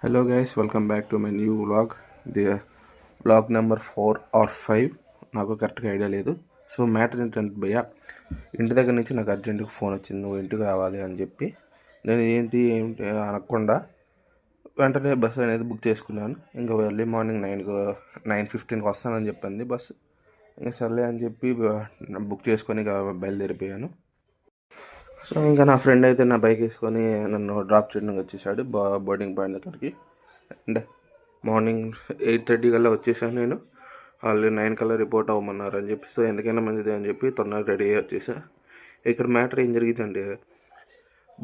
Hello guys, welcome back to my new vlog. The vlog number 4 or 5 నాకు కరెక్ట్గా idea లేదు. So matter ఏంటంటే భయ్య, ఇంటి దగ్గర నుంచి నాకు అర్జెంటుగా ఫోన్ వచ్చింది, నువ్వు ఇంటికి రావాలి అని చెప్పి. నేను ఏంటి అనకుండా వెంటనే బస్సు అనేది బుక్ చేసుకున్నాను. ఇంకా ఎర్లీ మార్నింగ్ 9:15కి వస్తానని చెప్పింది బస్సు. ఇంకా సర్లే అని చెప్పి బుక్ చేసుకొని బయలుదేరిపోయాను. సో ఇంకా నా ఫ్రెండ్ అయితే నా బైక్ వేసుకొని నన్ను డ్రాప్ చేయడానికి వచ్చేసాడు బోర్డింగ్ పాయింట్ దగ్గరికి. అండ్ మార్నింగ్ 8:30 కల్లా వచ్చేసాను నేను. వాళ్ళు 9 కల్లా రిపోర్ట్ అవ్వమన్నారు అని చెప్పి, సో ఎందుకైనా మంచిది అని చెప్పి తొందరగా రెడీ అయ్యి వచ్చేసా. ఇక్కడ మ్యాటర్ ఏం జరిగిందంటే,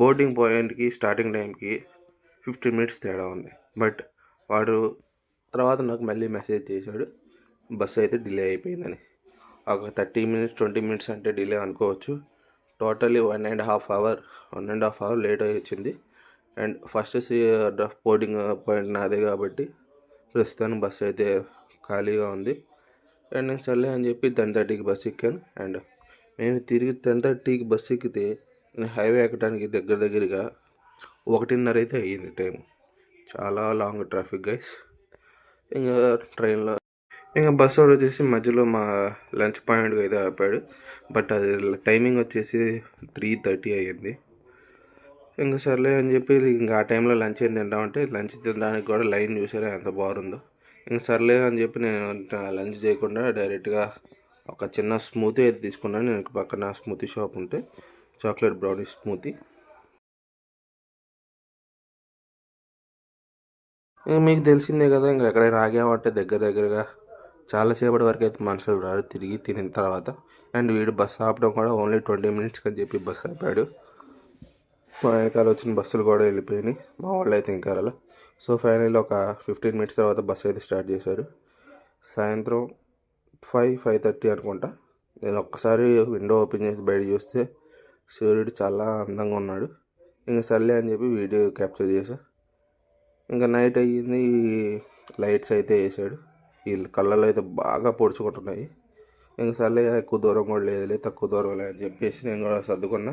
బోర్డింగ్ పాయింట్కి స్టార్టింగ్ టైంకి 15 మినిట్స్ తేడా ఉంది. బట్ వాడు తర్వాత నాకు మళ్ళీ మెసేజ్ చేశాడు, బస్సు అయితే డిలే అయిపోయిందని. ఒక 30 మినిట్స్ 20 మినిట్స్ అంటే డిలే అనుకోవచ్చు. టోటలీ 1.5 అవర్ లేట్ అయ్యి వచ్చింది. అండ్ ఫస్ట్ బోర్డింగ్ పాయింట్ నాదే కాబట్టి ప్రస్తుతానికి బస్సు అయితే ఖాళీగా ఉంది. అండ్ నేను సర్లే అని చెప్పి 10:30కి బస్సు ఎక్కాను. అండ్ మేము తిరిగి 10:30కి బస్సు ఎక్కితే నేను హైవే ఎక్కడానికి దగ్గరగా 1:30 అయితే అయ్యింది టైం. చాలా లాంగ్ ట్రాఫిక్ గైస్. ఇంకా ట్రైన్లో ఇంకా బస్సు వాడు వచ్చేసి మధ్యలో మా లంచ్ పాయింట్కి అయితే ఆపాడు. బట్ అది టైమింగ్ వచ్చేసి 3:30 అయ్యింది. ఇంకా సర్లే అని చెప్పి ఇంకా ఆ టైంలో లంచ్ ఏం తింటామంటే, లంచ్ తినడానికి కూడా లైన్ చూసారా ఎంత బాగుందో. ఇంక సర్లే అని చెప్పి నేను లంచ్ చేయకుండా డైరెక్ట్గా ఒక చిన్న స్మూతీ అయితే తీసుకున్నాను. నేను పక్కన స్మూతీ షాప్ ఉంటే చాక్లెట్ బ్రౌనీ స్మూతీ. మీకు తెలిసిందే కదా, ఇంకా ఎక్కడైనా ఆగామంటే దగ్గరగా చాలాసేపటి వరకు అయితే మనుషులు రారు తిరిగి తినిన తర్వాత. అండ్ వీడు బస్సు ఆపడం కూడా ఓన్లీ 20 మినిట్స్కి అని చెప్పి బస్సు ఆపాడు. మా వెనకాల వచ్చిన బస్సులు కూడా వెళ్ళిపోయినాయి, మా వాళ్ళు అయితే ఇంకా అలా. సో ఫైనల్ ఒక 15 మినిట్స్ తర్వాత బస్సు అయితే స్టార్ట్ చేశారు. సాయంత్రం 5:30 అనుకుంటా. నేను ఒక్కసారి విండో ఓపెన్ చేసి బయట చూస్తే సూర్యుడు చాలా అందంగా ఉన్నాడు. ఇంకా సర్లే అని చెప్పి వీడియో క్యాప్చర్ చేశా. ఇంకా నైట్ అయ్యింది, లైట్స్ అయితే వేసాడు. వీళ్ళ కళ్ళలో అయితే బాగా పొడుచుకుంటున్నాయి. ఇంకా సర్లే ఎక్కువ దూరం కూడా లేదులే, తక్కువ దూరం లే అని చెప్పేసి నేను కూడా సర్దుకున్నా.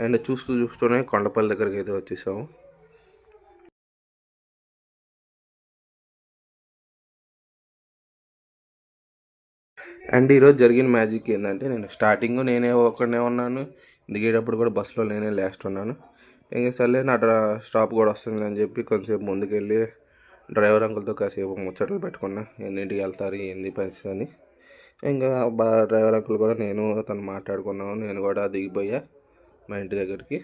అండ్ చూస్తూనే కొండపల్లి దగ్గరికి అయితే వచ్చేసాము. అండ్ ఈరోజు జరిగిన మ్యాజిక్ ఏంటంటే, నేను స్టార్టింగ్ నేనే ఒక్కడనే ఉన్నాను, దిగేటప్పుడు కూడా బస్సులో నేనే లాస్ట్ ఉన్నాను. ఇంకా సర్లే నా స్టాప్ కూడా వస్తుంది అని చెప్పి కొంచెంసేపు ముందుకెళ్ళి డ్రైవర్ అంకుల్తో కాసేపు ముచ్చట్లు పెట్టుకున్నా, ఎన్నింటికి వెళ్తారు ఏంది పరిస్థితి అని. ఇంకా డ్రైవర్ అంకుల్ కూడా నేను తను మాట్లాడుకున్నాము. నేను కూడా దిగిపోయా మా ఇంటి దగ్గరికి.